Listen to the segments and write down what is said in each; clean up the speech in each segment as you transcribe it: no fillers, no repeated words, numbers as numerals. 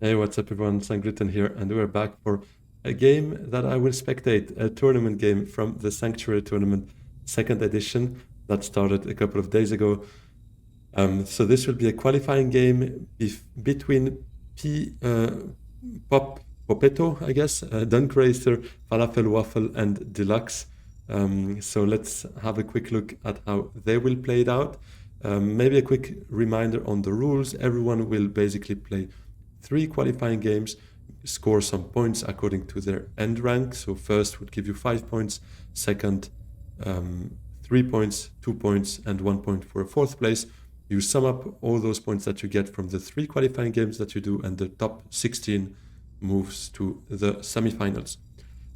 Hey, what's up everyone? Sangtuary here, and we're back for a game that I will spectate, a tournament game from the Sanctuary Tournament, second edition that started a couple of days ago. So this will be a qualifying game between Popetto, I guess, Dunk Racer, Falafel Waffle, and Deluxe. So let's have a quick look at how they will play it out. Maybe a quick reminder on the rules. Everyone will basically play 3 qualifying games, score some points according to their end rank. So first would give you 5 points, second 3 points, 2 points, and 1 point for a 4th place. You sum up all those points that you get from the 3 qualifying games that you do, and the top 16 moves to the semifinals.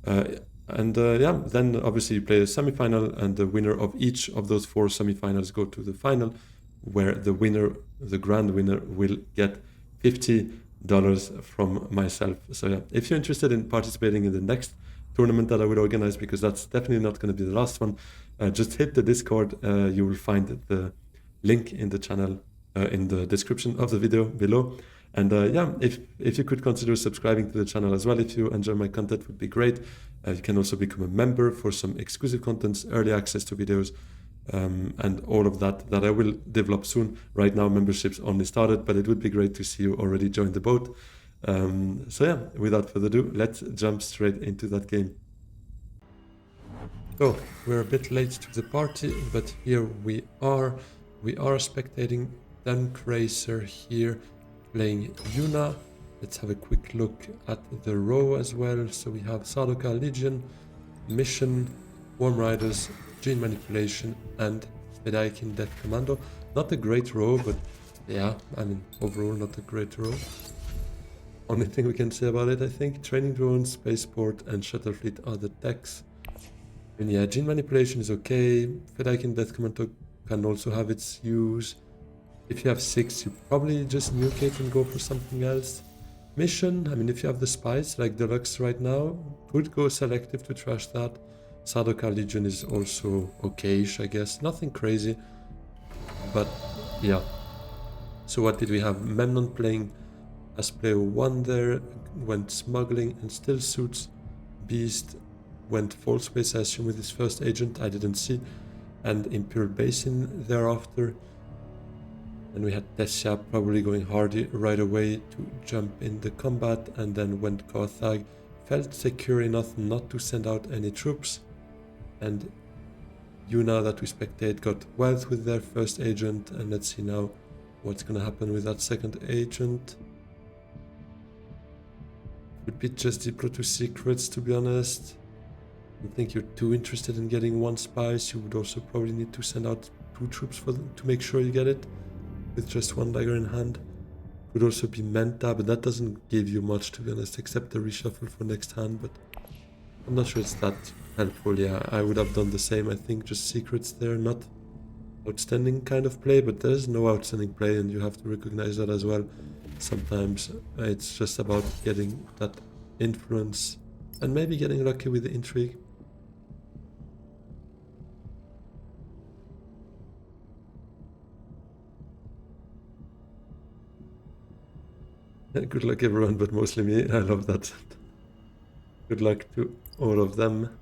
Then obviously you play a semifinal, and the winner of each of those 4 semifinals go to the final, where the winner, the grand winner, will get $50 from myself. So yeah, if you're interested in participating in the next tournament that I will organize, because that's definitely not going to be the last one, just hit the Discord. You will find the link in the channel in the description of the video below. And if you could consider subscribing to the channel as well, if you enjoy my content, would be great. You can also become a member for some exclusive contents, early access to videos, and all of that I will develop soon. Right now memberships only started, but it would be great to see you already join the boat. So yeah, without further ado, let's jump straight into that game. So we're a bit late to the party, but here we are. We are spectating Dunk Racer here, playing Yuna. Let's have a quick look at the row as well. So we have Sadoka Legion, Mission, Warm Riders, Gene Manipulation, and Spedaikin Death Commando. Not a great row, but yeah, I mean, overall not a great row. Only thing we can say about it, I think, Training Drones, Spaceport, and Shuttle Fleet are the techs. And yeah, Gene Manipulation is okay. Spedaikin Death Commando can also have its use. If you have 6, you probably just nuke it and go for something else. Mission, I mean, if you have the spies like Deluxe right now, could go selective to trash that. Sadoka Legion is also okay-ish, I guess. Nothing crazy, but yeah. So what did we have? Memnon playing as player 1 there, went smuggling and still suits. Beast went false base, I assume, with his first agent, I didn't see. And Imperial Basin thereafter. And we had Tessia probably going hardy right away to jump in the combat, and then went Carthag. Felt secure enough not to send out any troops. And Yuna that we spectate got Wealth with their first agent, and let's see now what's gonna happen with that second agent. Would be just Diplo to secrets, to be honest. I don't think you're too interested in getting 1 spice. You would also probably need to send out 2 troops for them to make sure you get it with just 1 dagger in hand. Could also be Menta, but that doesn't give you much, to be honest, except the reshuffle for next hand, but I'm not sure it's that helpful. Yeah, I would have done the same. I think just secrets there, not outstanding kind of play, but there's no outstanding play, and you have to recognize that as well. Sometimes it's just about getting that influence and maybe getting lucky with the intrigue. Good luck everyone, but mostly me. I love that. Good luck to all of them.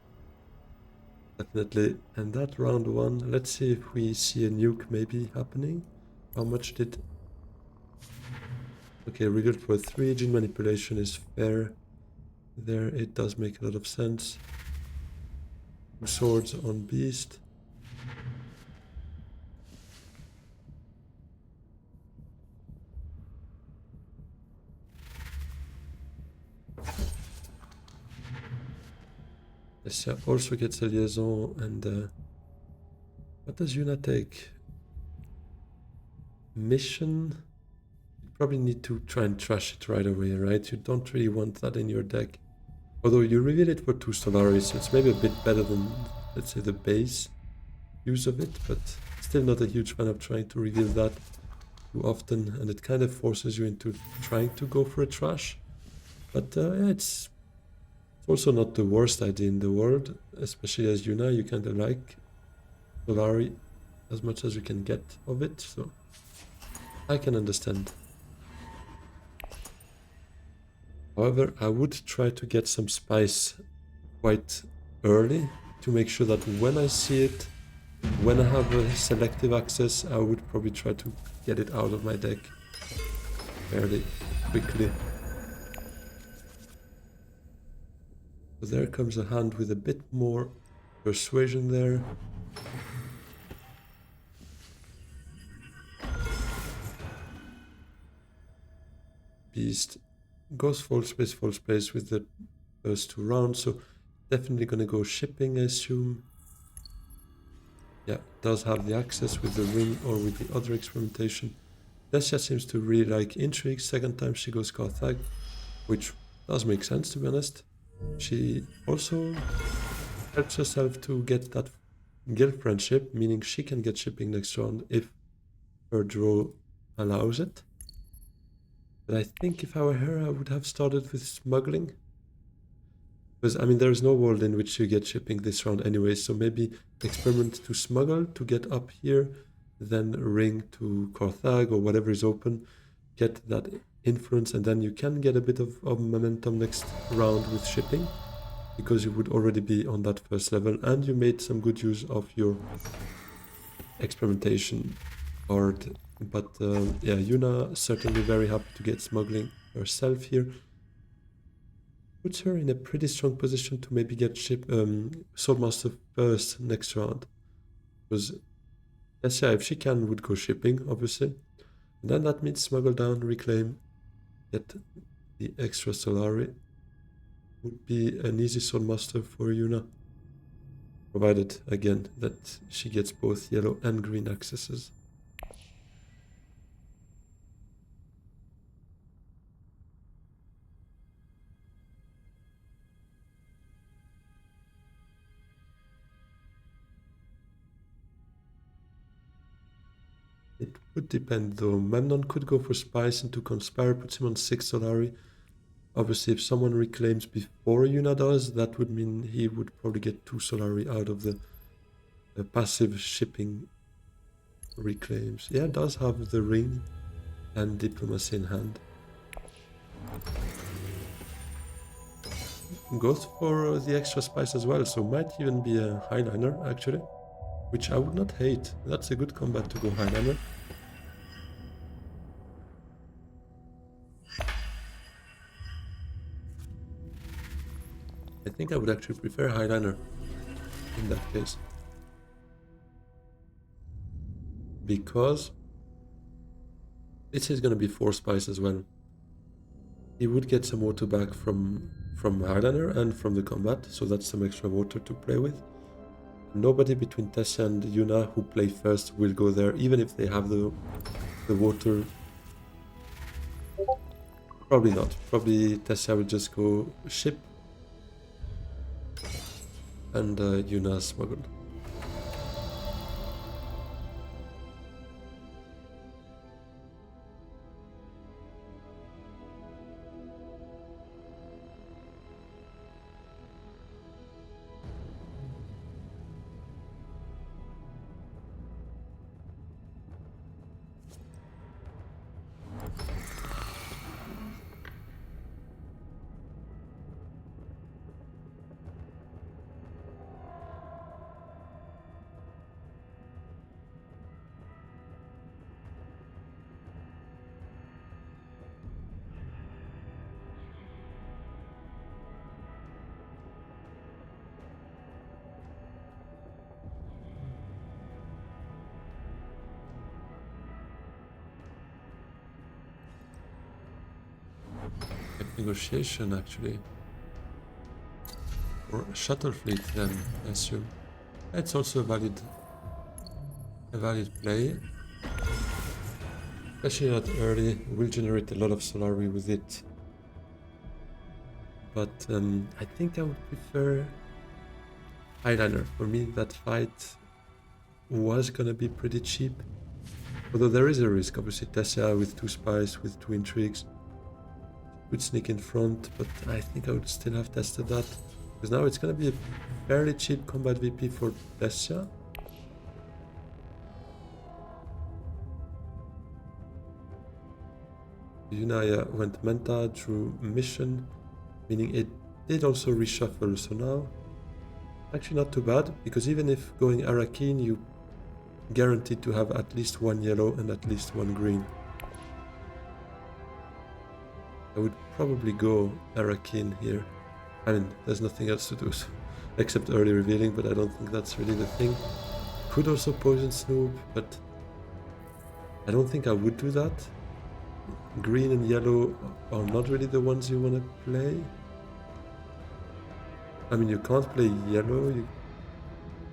Definitely. And that round 1, let's see if we see a nuke maybe happening. How much did... Okay, revealed for 3. Gene Manipulation is fair. There, it does make a lot of sense. 2 swords on Beast. Tessia also gets a liaison, and what does Yuna take? Mission? You probably need to try and trash it right away, right? You don't really want that in your deck. Although you reveal it for 2 Stellaris, so it's maybe a bit better than, let's say, the base use of it, but still not a huge fan of trying to reveal that too often, and it kind of forces you into trying to go for a trash. But yeah, it's also not the worst idea in the world, especially as Yuna, you kind of like Solari as much as you can get of it, so I can understand. However, I would try to get some spice quite early to make sure that when I see it, when I have a selective access, I would probably try to get it out of my deck fairly quickly. So there comes a hand with a bit more persuasion there. Beast goes full space with the first 2 rounds, so definitely gonna go shipping, I assume. Yeah, does have the access with the ring or with the other experimentation. Desha seems to really like intrigue. Second time she goes Carthag, which does make sense, to be honest. She also helps herself to get that guild friendship, meaning she can get shipping next round if her draw allows it. But I think if I were her, I would have started with smuggling. Because, I mean, there is no world in which you get shipping this round anyway, so maybe experiment to smuggle to get up here, then ring to Carthag or whatever is open, get that influence, and then you can get a bit of momentum next round with shipping, because you would already be on that first level, and you made some good use of your experimentation card. But yeah, Yuna certainly very happy to get smuggling herself here. Puts her in a pretty strong position to maybe get Swordmaster first next round. Because, yes, yeah, if she can, would go shipping, obviously. And then that means smuggle down, reclaim, get the extra Solari. Would be an easy Swordmaster for Yuna. Provided, again, that she gets both yellow and green accesses. It would depend though. Memnon could go for Spice into Conspire, puts him on 6 Solari. Obviously, if someone reclaims before Yuna does, that would mean he would probably get 2 Solari out of the passive shipping reclaims. Yeah, does have the ring and diplomacy in hand. Goes for the extra spice as well, so might even be a highliner actually, which I would not hate. That's a good combat to go highliner. I think I would actually prefer highliner in that case, because this is going to be 4 spice as well. He would get some water back from highliner and from the combat, so that's some extra water to play with. Nobody between Tessia and Yuna who play first will go there, even if they have the water. Probably not. Probably Tessia will just go ship and Yuna smuggle. Negotiation actually, or a shuttle fleet then, I assume. It's also a valid play, especially that early. Will generate a lot of Solari with it, but I think I would prefer highliner. For me, that fight was gonna be pretty cheap, although there is a risk. Obviously, Tessia with 2 spies, with 2 intrigues would sneak in front, but I think I would still have tested that, because now it's going to be a fairly cheap combat VP for Tessia. Yunaya went Menta, drew Mission, meaning it did also reshuffle, so now actually not too bad, because even if going Arakeen, you guaranteed to have at least one yellow and at least one green. I would probably go Arakeen here. I mean, there's nothing else to do so, except early revealing, but I don't think that's really the thing. Could also Poison Snoop, but I don't think I would do that. Green and yellow are not really the ones you want to play. I mean, you can't play yellow.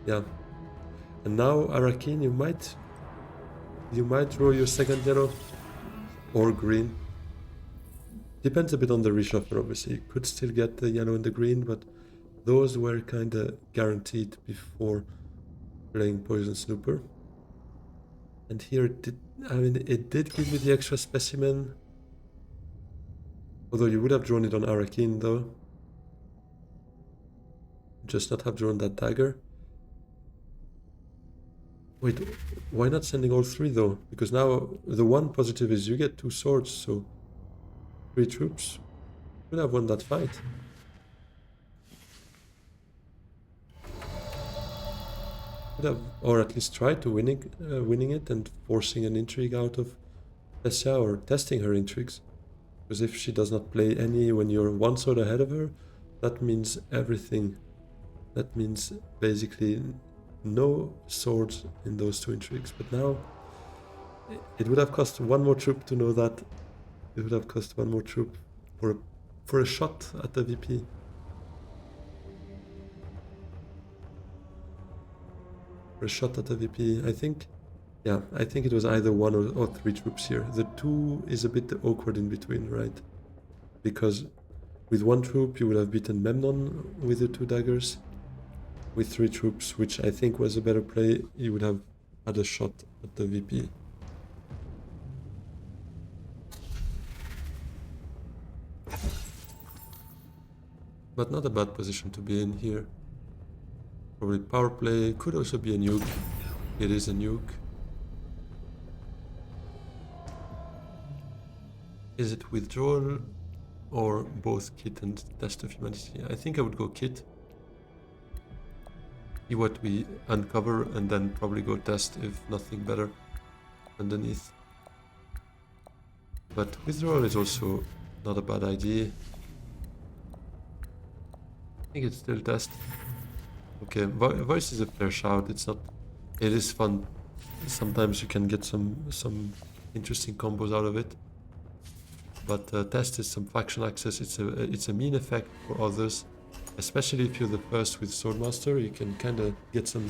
Yeah. And now Arakeen, you might draw your second yellow or green. Depends a bit on the reshuffle, obviously. You could still get the yellow and the green, but those were kind of guaranteed before playing Poison Snooper. And here it did give you the extra specimen. Although you would have drawn it on Arakeen though. Just not have drawn that dagger. Wait, why not sending all three though? Because now the one positive is you get 2 swords, so 3 troops could have won that fight. Could have, or at least tried to winning it and forcing an intrigue out of Tessia, or testing her intrigues. Because if she does not play any when you're 1 sword ahead of her, that means everything. That means basically no swords in those 2 intrigues. But now it would have cost 1 more troop to know that. It would have cost 1 more troop for a shot at the VP. For a shot at the VP, I think. Yeah, I think it was either 1 or 3 troops here. The 2 is a bit awkward in between, right? Because with 1 troop you would have beaten Memnon with the 2 daggers. With 3 troops, which I think was a better play, you would have had a shot at the VP. But not a bad position to be in here. Probably power play, could also be a nuke. It is a nuke. Is it withdrawal or both kit and test of humanity? I think I would go kit. See what we uncover and then probably go test if nothing better underneath. But withdrawal is also not a bad idea. I think it's still test. Okay, voice is a fair shout. It's not. It is fun. Sometimes you can get some interesting combos out of it. But test is some faction access. It's a mean effect for others, especially if you're the first with Swordmaster. You can kind of get some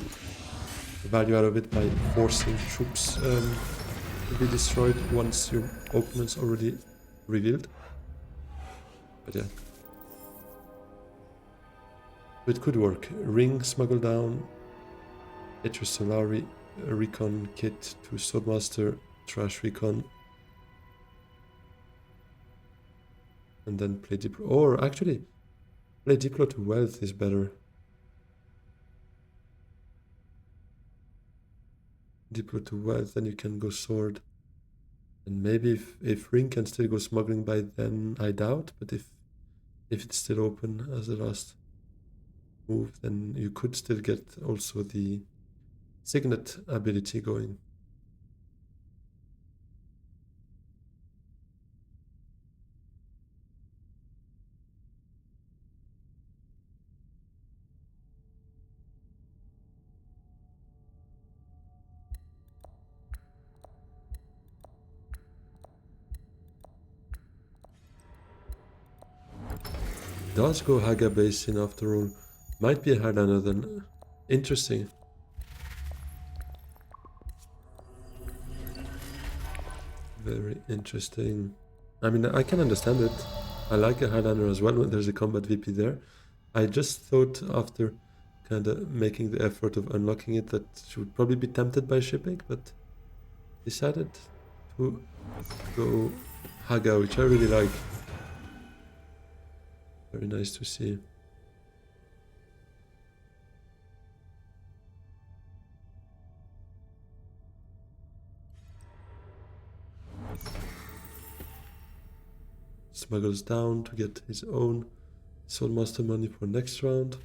value out of it by forcing troops to be destroyed once your opponent's already revealed. But yeah. It could work. Ring, smuggle down, get your Solari recon kit to Swordmaster, trash recon, and then play Diplo. Or actually, play Diplo to wealth is better. Diplo to wealth, then you can go sword. And maybe if Ring can still go smuggling by then, I doubt. But if it's still open as the last move, then you could still get also the Signet ability going. Does go Haga Basin after all. Might be a Highlander then. Interesting. Very interesting. I mean, I can understand it. I like a Highlander as well when there's a combat VP there. I just thought after kind of making the effort of unlocking it that she would probably be tempted by shipping, but decided to go Haga, which I really like. Very nice to see. smuggles down to get his own Soulmaster money for next round.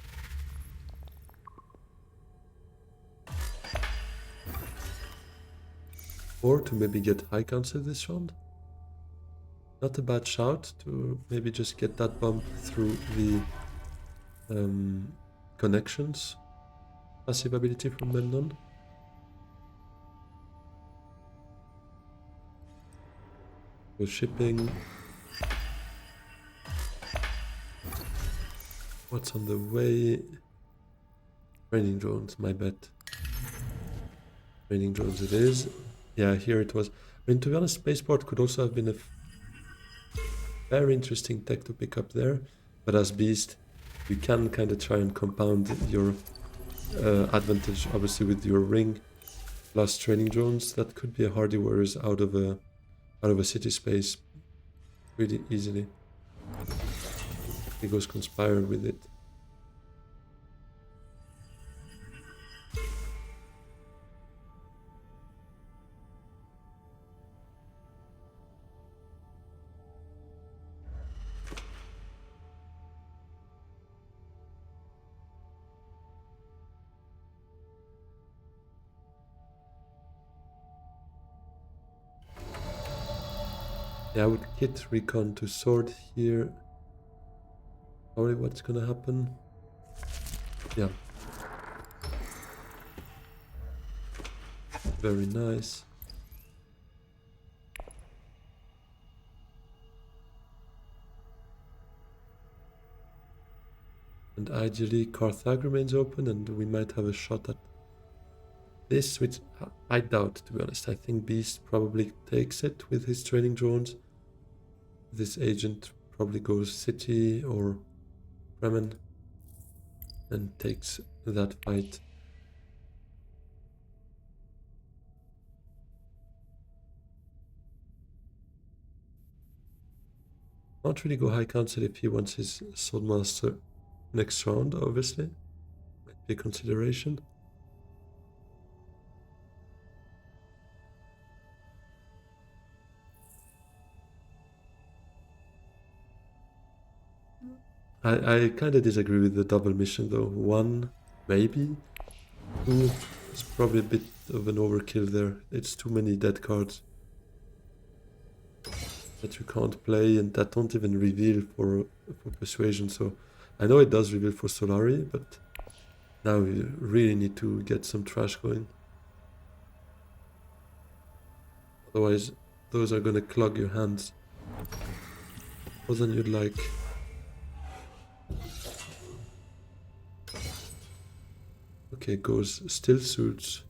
Or to maybe get High Council this round. Not a bad shout to maybe just get that bump through the connections passive ability from Melnon. So shipping. What's on the way? Training drones, my bet. Training drones it is. Yeah, here it was. I mean, to be honest, Spaceport could also have been a very interesting tech to pick up there. But as Beast, you can kind of try and compound your advantage, obviously, with your ring plus training drones. That could be a Hardy Warriors out of a city space pretty easily. He goes Conspire with it. Yeah, I would kit recon to sword here. Probably what's gonna happen. Yeah. Very nice. And ideally Carthage remains open and we might have a shot at this, which I doubt, to be honest. I think Beast probably takes it with his training drones. This agent probably goes City or Bremen and takes that fight. Not really go High Council if he wants his Swordmaster next round, obviously. Might be a consideration. I kind of disagree with the double mission though. 1, maybe. 2, it's probably a bit of an overkill there. It's too many dead cards that you can't play and that don't even reveal for Persuasion. So I know it does reveal for Solari, but now you really need to get some trash going. Otherwise, those are gonna clog your hands more than you'd like. Okay, goes Still Suits.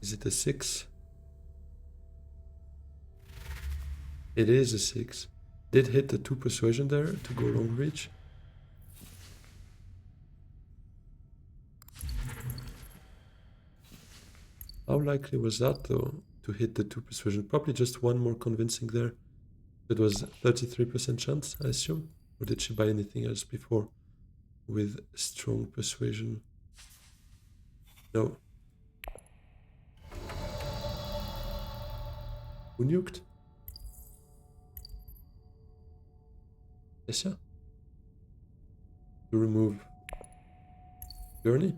Is it a 6? It is a 6. Did hit the 2 Persuasion there to go long reach. How likely was that though, to hit the 2 Persuasion? Probably just one more convincing there. It was 33% chance, I assume. Or did she buy anything else before with strong Persuasion? No. Who nuked? Yes, yeah. To remove Gurney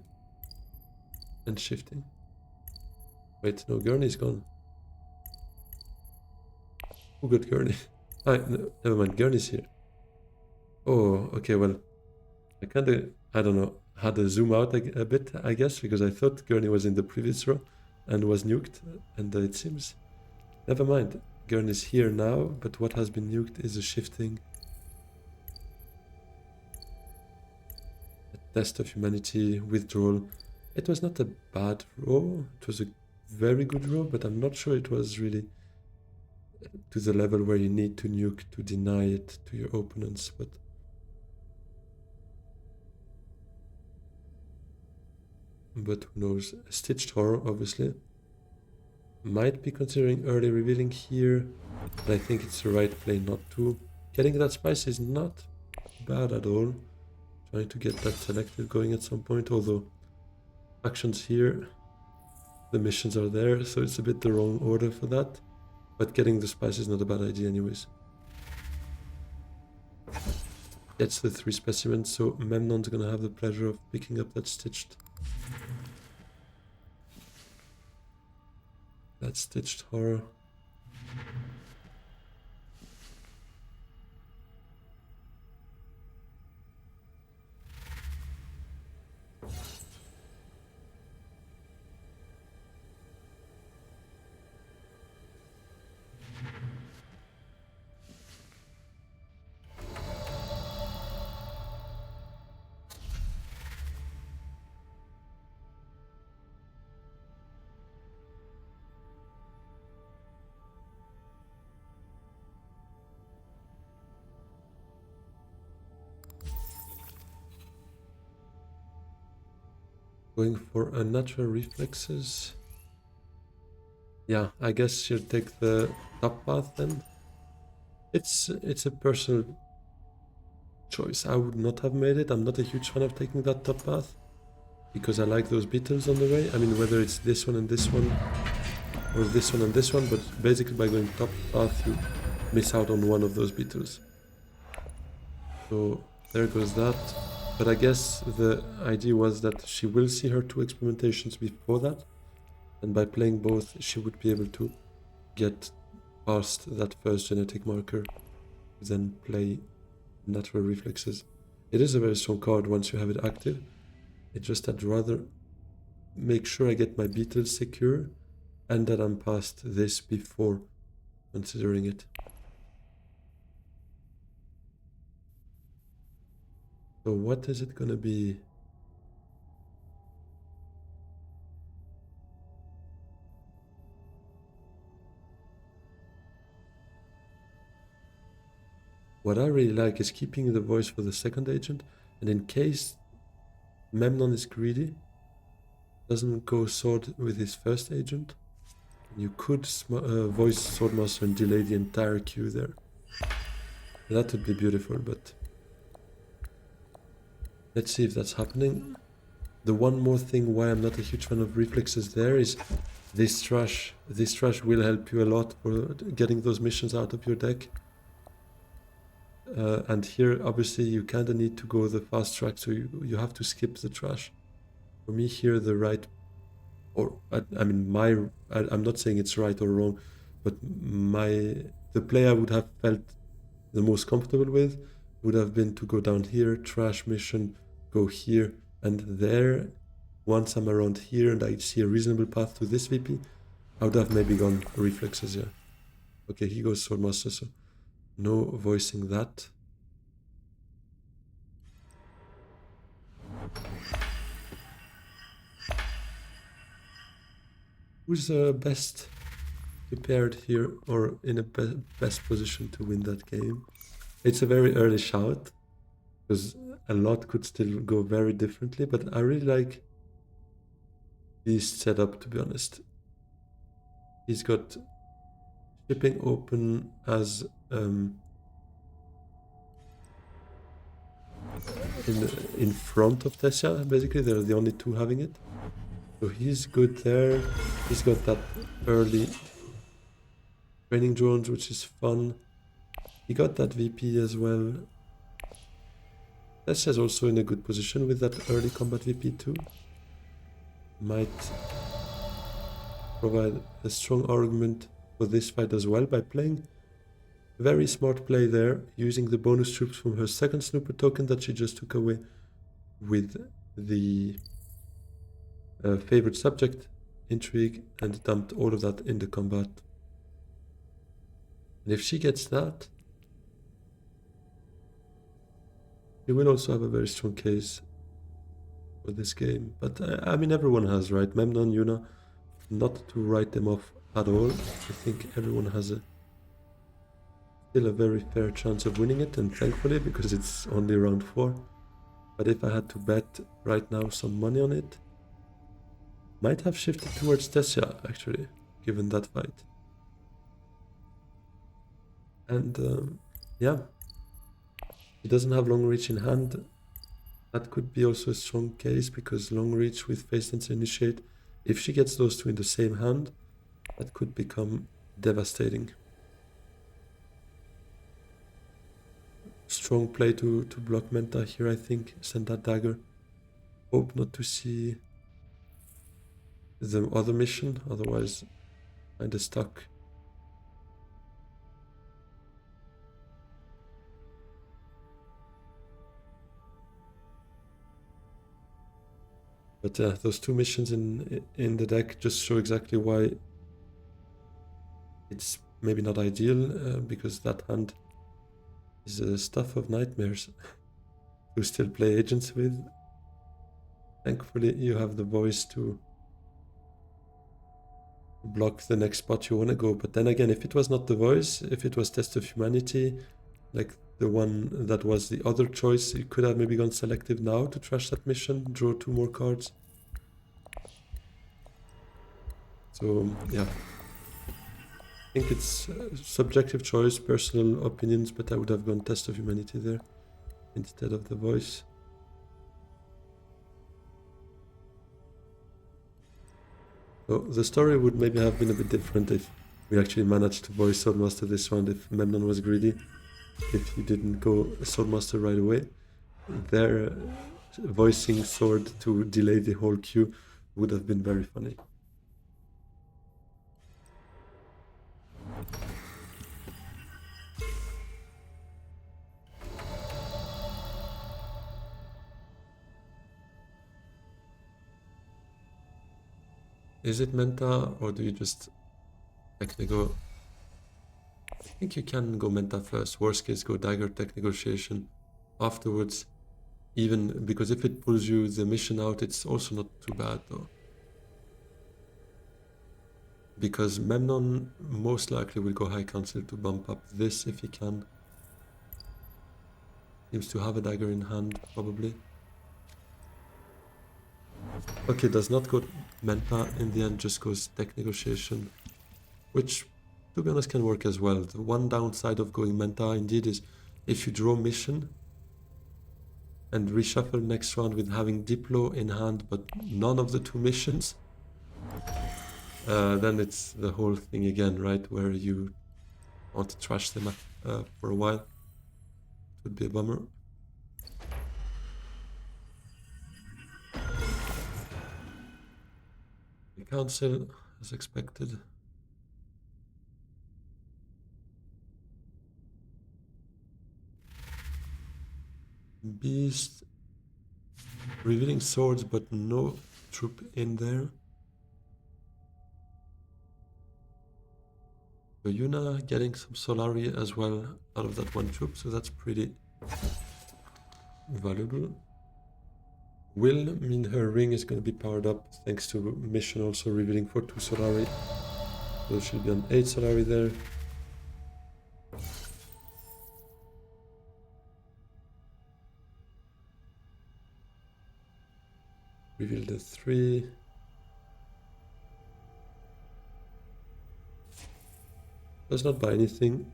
and shifting. Wait, no, Gurney's gone. Who got Gurney? No, never mind, Gurney's here. Oh, okay, well, I kinda, I don't know, had to zoom out a bit, I guess, because I thought Gurney was in the previous row and was nuked, and it seems, never mind, Gurney's here now, but what has been nuked is a shifting. A test of humanity, withdrawal. It was not a bad row, it was a very good row, but I'm not sure it was really to the level where you need to nuke to deny it to your opponents, but who knows. Stitched Horror, obviously. Might be considering early revealing here, but I think it's the right play not to. Getting that spice is not bad at all. Trying to get that selective going at some point, although actions here, the missions are there, so it's a bit the wrong order for that. But getting the spice is not a bad idea anyways. Gets the 3 specimens, so Memnon's gonna have the pleasure of picking up that stitched. That stitched horror. Going for unnatural reflexes. Yeah, I guess she'll take the top path then. It's a personal choice. I would not have made it. I'm not a huge fan of taking that top path because I like those beetles on the way. I mean, whether it's this one and this one or this one and this one, but basically by going top path you miss out on one of those beetles. So there goes that. But I guess the idea was that she will see her 2 experimentations before that, and by playing both she would be able to get past that first genetic marker, then play natural reflexes. It is a very strong card once you have it active. It's just I'd rather make sure I get my beetles secure and that I'm past this before considering it. So what is it gonna be? What I really like is keeping the voice for the second agent, and in case Memnon is greedy, doesn't go sword with his first agent, you could voice Swordmaster and delay the entire queue there. That would be beautiful, but let's see if that's happening. The one more thing why I'm not a huge fan of reflexes there is this trash. This trash will help you a lot for getting those missions out of your deck. And here, obviously, you kind of need to go the fast track, so you have to skip the trash. For me here, the right, or I mean, I'm not saying it's right or wrong, but the play I would have felt the most comfortable with would have been to go down here, trash mission, go here, and there. Once I'm around here and I see a reasonable path to this VP, I would have maybe gone reflexes, yeah. Okay, he goes Swordmaster, so no voicing that. Who's best prepared here or in a best position to win that game? It's a very early shout because a lot could still go very differently, but I really like this setup, to be honest. He's got shipping open as in front of Tessia. Basically, they're the only 2 having it. So he's good there. He's got that early training drones, which is fun. He got that VP as well. Tessia's also in a good position with that early combat VP too. Might provide a strong argument for this fight as well by playing. Very smart play there, using the bonus troops from her second snooper token that she just took away with the favorite subject, intrigue, and dumped all of that in the combat. And if she gets that, she will also have a very strong case for this game. But I mean, everyone has, right? Memnon, Yuna, not to write them off at all. I think everyone has still a very fair chance of winning it, and thankfully, because it's only round 4. But if I had to bet right now some money on it, might have shifted towards Tessia, actually, given that fight. And yeah, he doesn't have long reach in hand. That could be also a strong case, because long reach with face and initiate, if she gets those 2 in the same hand, that could become devastating. Strong play to block Menta here, I think. Send that dagger. Hope not to see the other mission, otherwise kinda stuck. But those two missions in the deck just show exactly why it's maybe not ideal, because that hand is a stuff of nightmares to still play agents with. Thankfully, you have the voice to block the next spot you want to go. But then again, if it was not the voice, if it was Test of Humanity, like the one that was the other choice, you could have maybe gone selective now to trash that mission, draw 2 more cards. So, yeah. I think it's subjective choice, personal opinions, but I would have gone Test of Humanity there instead of the voice. So the story would maybe have been a bit different if we actually managed to voice Swordmaster this round, if Memnon was greedy, if he didn't go Swordmaster right away. Their voicing Sword to delay the whole queue would have been very funny. Is it Menta, or do you just Technical? I think you can go Menta first. Worst case, go Dagger, Tech Negotiation afterwards. Even because if it pulls you the mission out, it's also not too bad though. Because Memnon most likely will go High Council to bump up this if he can. Seems to have a dagger in hand, probably. Okay, does not go Menta in the end, just goes Tech Negotiation. Which, to be honest, can work as well. The one downside of going Menta indeed is if you draw mission and reshuffle next round with having Diplo in hand but none of the 2 missions, then it's the whole thing again, right? Where you want to trash them for a while. It would be a bummer. The council, as expected. Beast. Revealing swords, but no troop in there. So Yuna getting some Solari as well out of that 1 troop, so that's pretty valuable. Will mean her ring is going to be powered up thanks to mission also revealing for 2 Solari. So she'll be on 8 Solari there. Reveal the 3. Does not buy anything,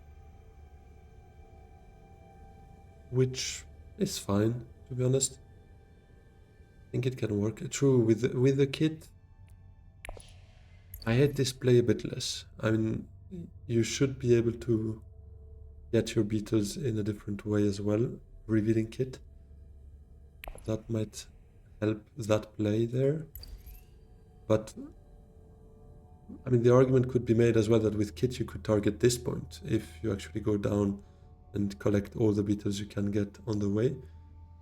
which is fine, to be honest. I think it can work. True, with the kit, I hate this play a bit less. I mean, you should be able to get your beetles in a different way as well. Revealing kit. That might help that play there. But I mean, the argument could be made as well that with kit you could target this point if you actually go down and collect all the beetles you can get on the way.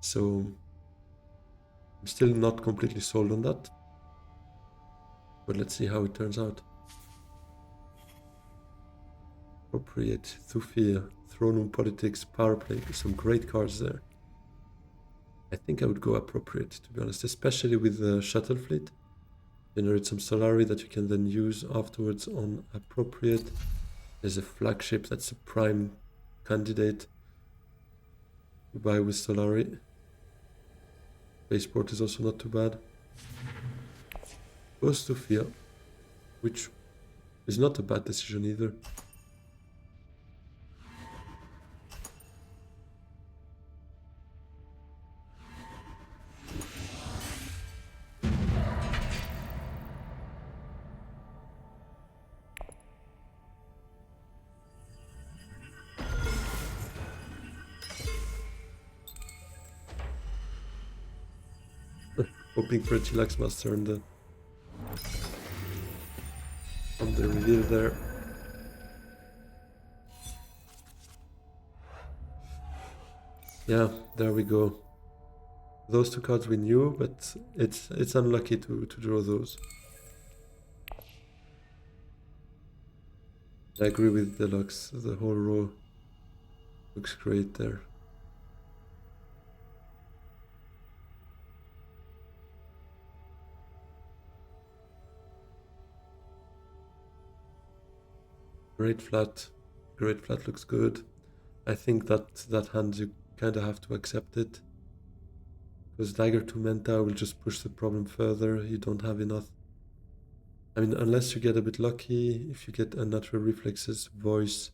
So I'm still not completely sold on that. But let's see how it turns out. Appropriate, Thufir, Throne Room Politics, Power Play, some great cards there. I think I would go appropriate, to be honest, especially with the shuttle fleet. Generate some Solari that you can then use afterwards on appropriate. There's a flagship that's a prime candidate to buy with Solari. Spaceport is also not too bad. Goes to Fear, which is not a bad decision either. hoping for a Chillax Master on the reveal there. Yeah, there we go. Those two cards we knew, but it's unlucky to draw those. I agree with Deluxe. The whole row looks great there. Great flat looks good. I think that hand you kind of have to accept it. Because Dagger to Menta will just push the problem further. You don't have enough. I mean, unless you get a bit lucky, if you get Unnatural Reflexes, Voice,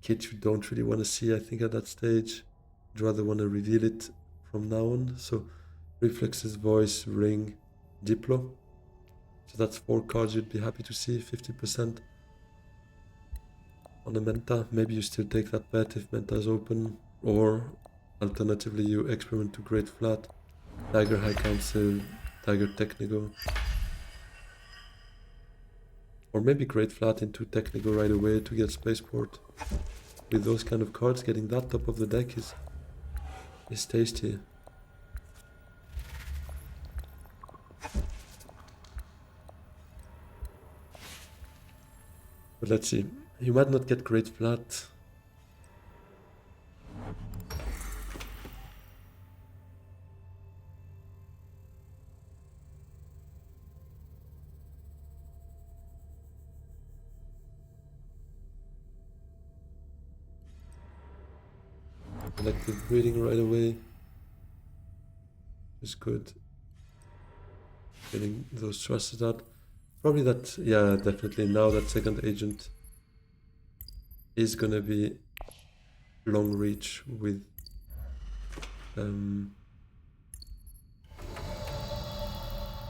kit you don't really want to see, I think, at that stage. You'd rather want to reveal it from now on. So, Reflexes, Voice, Ring, Diplo. So that's 4 cards you'd be happy to see, 50% on a Menta. Maybe you still take that bet if Menta is open, or alternatively you experiment to Great Flat, Dagger High Council, Dagger Technigo. Or maybe Great Flat into Technigo right away to get Spaceport. With those kind of cards, getting that top of the deck is tasty. But let's see. You might not get Great Flat. Collective Breeding right away is good. Getting those trusted out. Probably that, yeah, definitely now that second agent is gonna be long reach with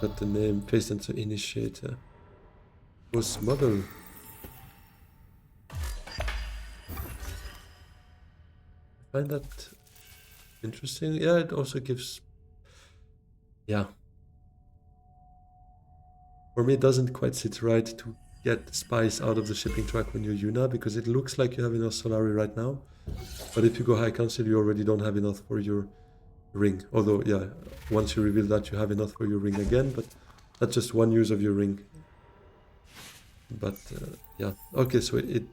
got the name, Face Dancer Initiator. Oh, Smuggle. I find that interesting. Yeah, it also gives, yeah. For me, it doesn't quite sit right to get Spice out of the shipping track when you're Yuna, because it looks like you have enough Solari right now. But if you go High Council, you already don't have enough for your ring. Although, yeah, once you reveal that, you have enough for your ring again, but that's just one use of your ring. But, yeah. Okay, so it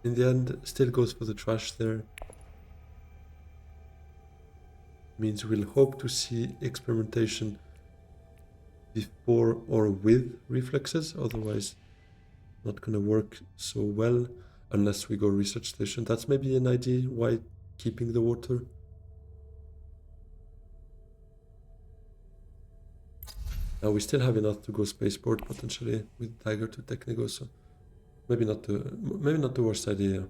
in the end still goes for the trash there. Means we'll hope to see experimentation before or with reflexes, otherwise not gonna work so well unless we go research station. That's maybe an idea why keeping the water. Now we still have enough to go spaceport potentially with Tiger to Technigo, so maybe not the worst idea.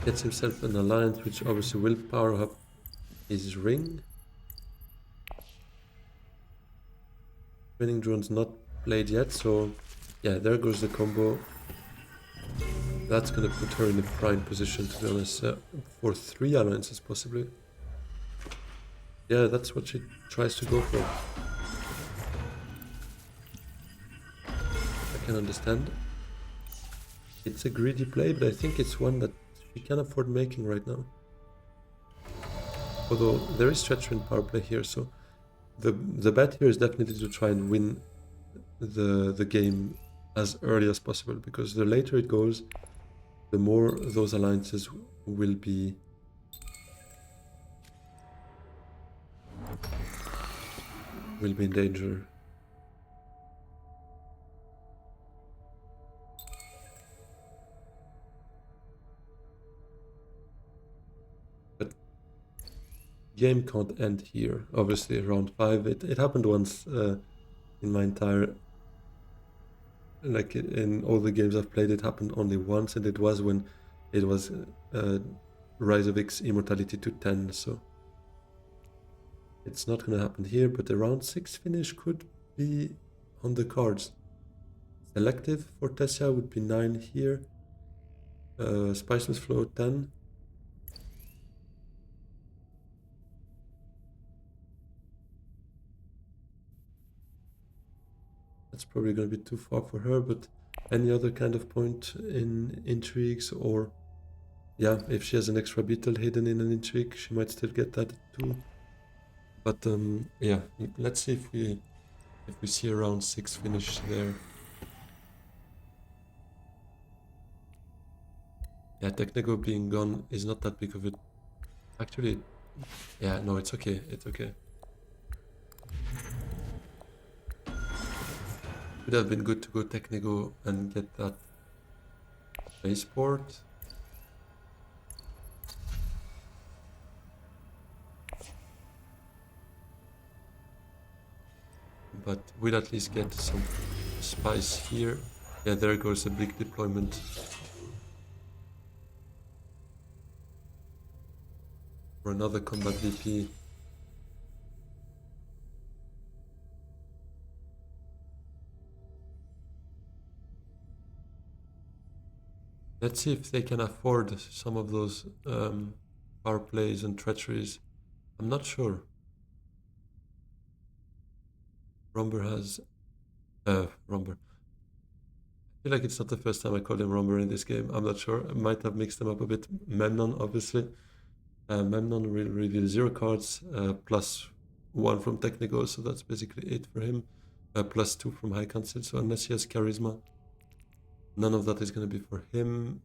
Gets himself an alliance, which obviously will power up his ring. Training drone's not played yet, so yeah, there goes the combo. That's gonna put her in a prime position, to be honest, for 3 alliances possibly. Yeah, that's what she tries to go for. I can understand. It's a greedy play, but I think it's one that she can afford making right now. Although there is treachery in power play here, so the bet here is definitely to try and win the game as early as possible, because the later it goes, the more those alliances will be in danger. But game can't end here. Obviously, round 5. It happened once in my entire, like in all the games I've played, it happened only once, and it was when it was Rise of X Immortality to 10, so it's not gonna happen here, but a round 6 finish could be on the cards. Selective for Tessia would be 9 here. Spiceless Flow 10. That's probably going to be too far for her, but any other kind of point in intrigues, or yeah, if she has an extra beetle hidden in an intrigue, she might still get that too. But yeah, let's see if we see a round 6 finish there. Yeah, Technico being gone is not that big of it. Actually, yeah, no, it's okay. It's okay. Would have been good to go Technico and get that spaceport. But we'll at least get some spice here. Yeah, there goes a big deployment. For another combat VP. Let's see if they can afford some of those power plays and treacheries. I'm not sure. Romber has... Romber. I feel like it's not the first time I called him Romber in this game. I'm not sure. I might have mixed them up a bit. Memnon, obviously. Memnon will reveal 0 cards, +1 from Technico, so that's basically 8 for him. +2 from High Council, so unless he has Charisma, none of that is going to be for him.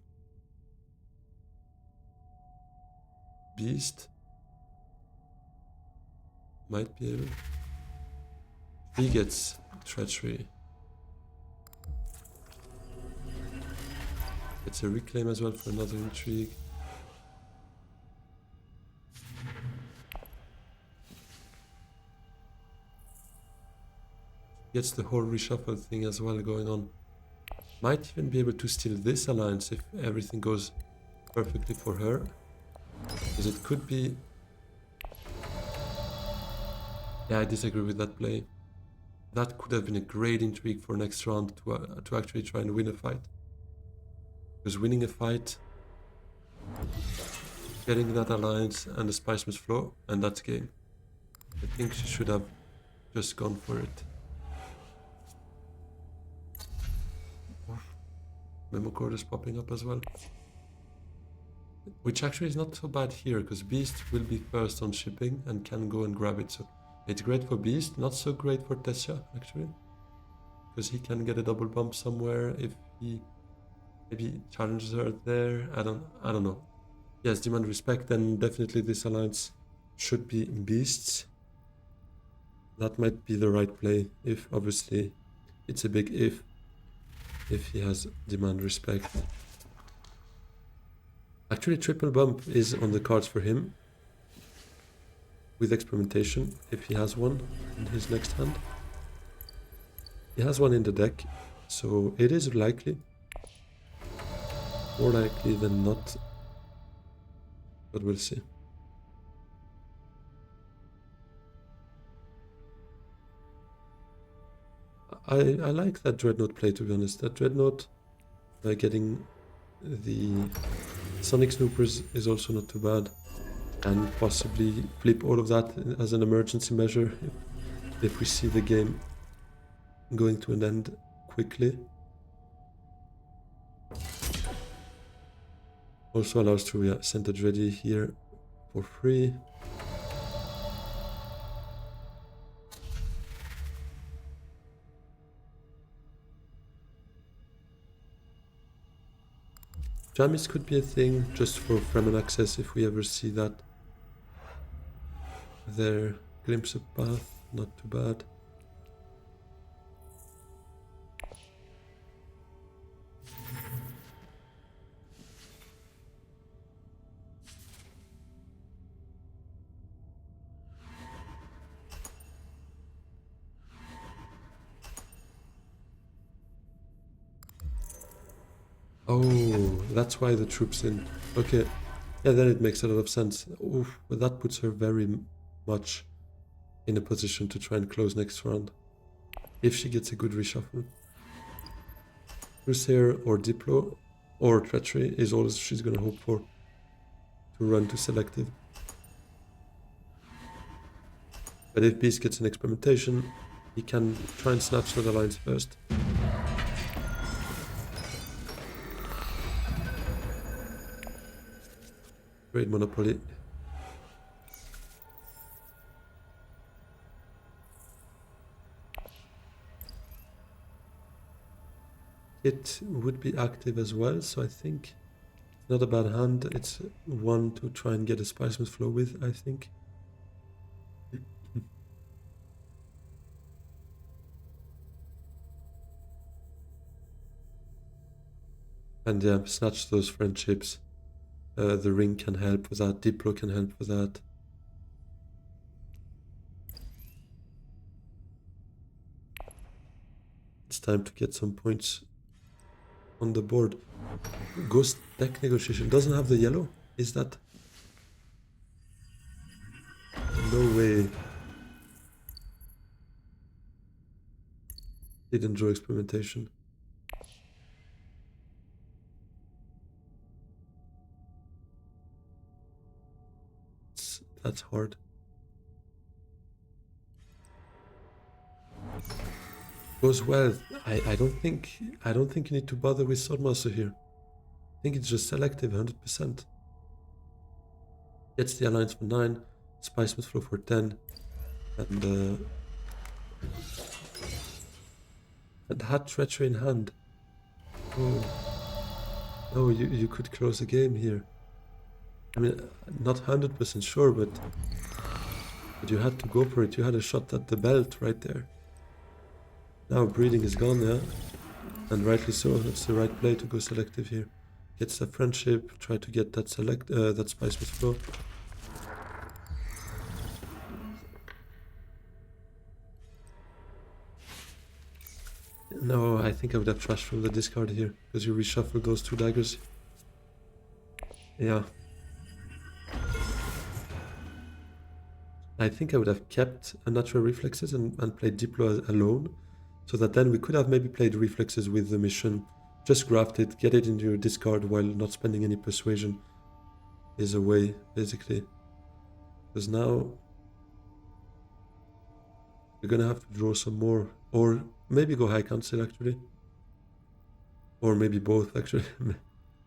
Beast might be able. He gets treachery. Gets a reclaim as well for another intrigue. Gets the whole reshuffle thing as well going on. Might even be able to steal this alliance if everything goes perfectly for her. Because it could be... Yeah, I disagree with that play. That could have been a great intrigue for next round to actually try and win a fight. Because winning a fight, getting that alliance and the spice must flow, and that's game. I think she should have just gone for it. Memo code is popping up as well. Which actually is not so bad here, because Beast will be first on shipping and can go and grab it. So it's great for Beast, not so great for Tessia, actually. Because he can get a double bump somewhere if he maybe challenges her there. I don't know. Yes, demand respect, then definitely this alliance should be Beasts. That might be the right play, if obviously it's a big if he has demand respect. Actually, triple bump is on the cards for him with experimentation, if he has one in his next hand. He has one in the deck, so it is likely. More likely than not, but we'll see. I like that Dreadnought play, to be honest. That Dreadnought getting the Sonic Snoopers is also not too bad. And possibly flip all of that as an emergency measure if we see the game going to an end quickly. Also allows to send a Dreddy here for free. Jamis could be a thing just for Fremen access if we ever see that. There, Glimpse of Path, not too bad. Oh, that's why the troops in. Okay. Yeah, then it makes a lot of sense. Oof, but that puts her very much in a position to try and close next round. If she gets a good reshuffle. Crusader or Diplo or Treachery is all she's gonna hope for to run to selective. But if Beast gets an experimentation, he can try and snatch that alliance first. Great Monopoly. It would be active as well, so I think it's not a bad hand. It's one to try and get a Spiceman's Flow with, I think. And yeah, snatch those friendships. The ring can help with that, Diplo can help with that. It's time to get some points on the board. Ghost deck negotiation doesn't have the yellow? Is that? No way. Didn't draw experimentation. That's hard. Goes well. I don't think you need to bother with Swordmaster here. I think it's just selective 100%. Gets the alliance for 9, Spiceman's Flow for 10, and had Treachery in hand. Oh, no, you could close the game here. I mean, not 100% sure, but you had to go for it. You had a shot at the belt right there. Now breeding is gone, yeah, and rightly so. That's the right play to go selective here. Gets a friendship, try to get that that Spiceman's Flow. No, I think I would have trashed from the discard here, because you reshuffle those 2 daggers. Yeah. I think I would have kept Unnatural Reflexes and played Diplo alone, so that then we could have maybe played Reflexes with the mission, just graft it, get it into your discard while not spending any Persuasion is a way, basically. Because now you're gonna have to draw some more, or maybe go High Council actually. Or maybe both actually.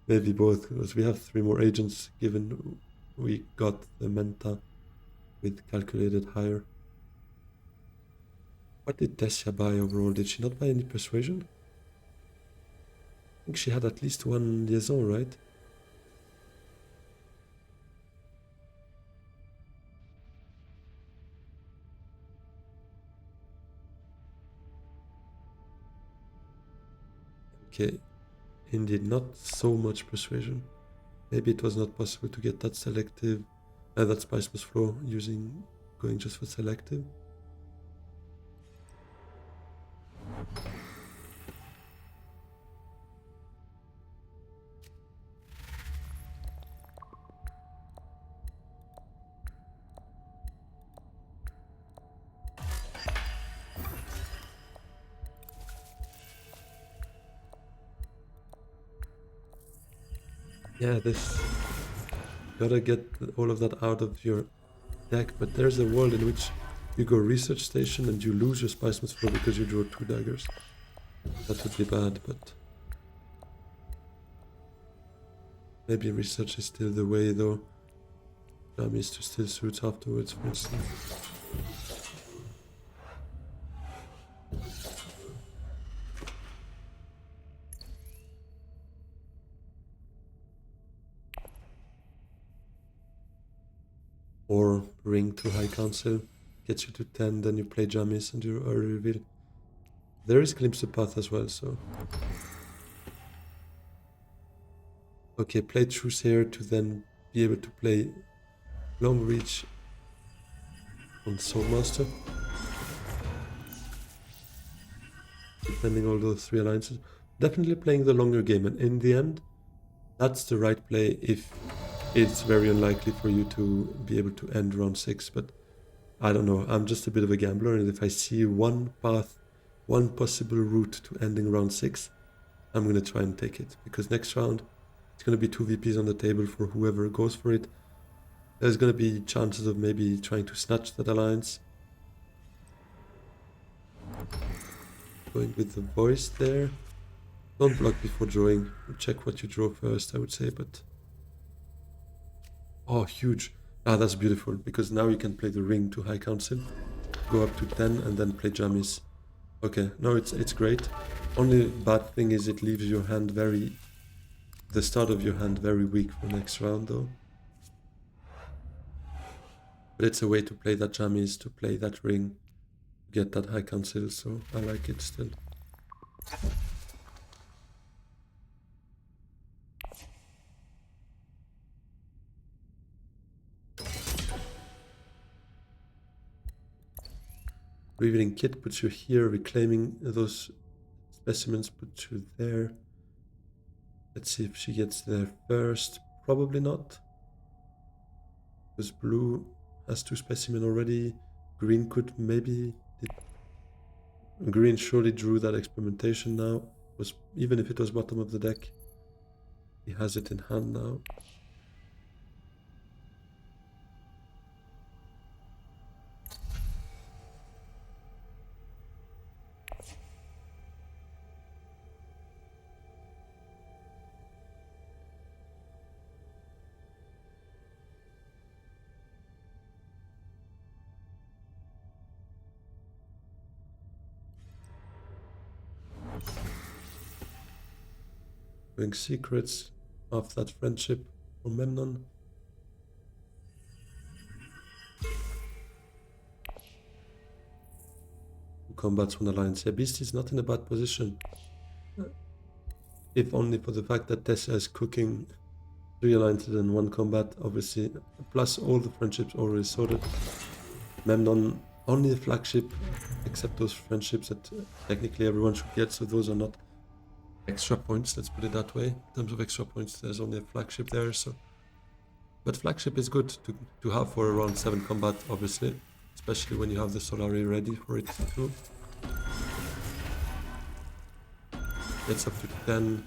Maybe both, because we have 3 more agents given we got the Menta with calculated higher. What did Tessia buy overall? Did she not buy any Persuasion? I think she had at least 1 liaison, right? Okay, indeed, not so much Persuasion. Maybe it was not possible to get that selective, that Spiceman's Flow going just for selective. Yeah, this gotta get all of that out of your deck, but there's a world in which you go Research Station and you lose your Spiceman's Flow because you draw 2 daggers. That would be bad, but maybe Research is still the way though. Dummies to still suits afterwards, for instance. Or ring to High Council, gets you to 10, then you play Jammies and you early reveal. There is Glimpse of Path as well, so. Okay, play Truce to then be able to play Long Reach on Swordmaster. Defending all those 3 alliances. definitely playing the longer game, and in the end, that's the right play if it's very unlikely for you to be able to end round 6, but I don't know, I'm just a bit of a gambler, and if I see one path, one possible route to ending round 6, I'm going to try and take it, because next round, it's going to be 2 VPs on the table for whoever goes for it. There's going to be chances of maybe trying to snatch that alliance. Going with the voice there. Don't block before drawing. Check what you draw first, I would say, but... Oh, huge. Ah, that's beautiful, because now you can play the ring to High Council, go up to 10, and then play Jammies. Okay, no, it's great. Only bad thing is it leaves your hand very... the start of your hand very weak for next round, though. But it's a way to play that Jammies, to play that ring, get that High Council, so I like it still. Revealing Kit puts you here, reclaiming those specimens puts you there. Let's see if she gets there first. Probably not. Because blue has 2 specimens already. Green could maybe... Green surely drew that experimentation now. Even if it was bottom of the deck. He has it in hand now. Doing secrets of that friendship for Memnon. Who combats one alliance. Yeah, Beast is not in a bad position. If only for the fact that Tessa is cooking 3 alliances and 1 combat, obviously. Plus all the friendships already sorted. Memnon, only the flagship, except those friendships that technically everyone should get, so those are not extra points, let's put it that way. In terms of extra points, there's only a flagship there, so... But flagship is good to have for a round 7 combat, obviously. Especially when you have the Solari ready for it too. Gets up to 10.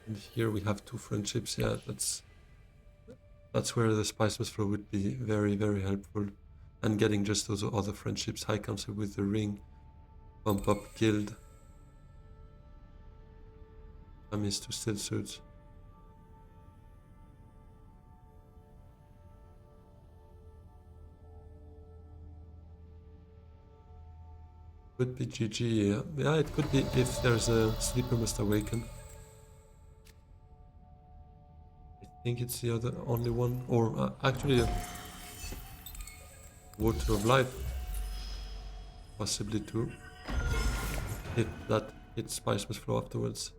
And here we have 2 friendships, yeah, that's where the Spicemas flow would be very, very helpful. And getting just those other friendships, High Council with the ring, bump up guild. Amis to still suits. Could be GG, yeah. Yeah, it could be if there's a Sleeper Must Awaken. I think it's the only one, or actually a Water of Life, possibly too, if that hits Spicemas flow afterwards.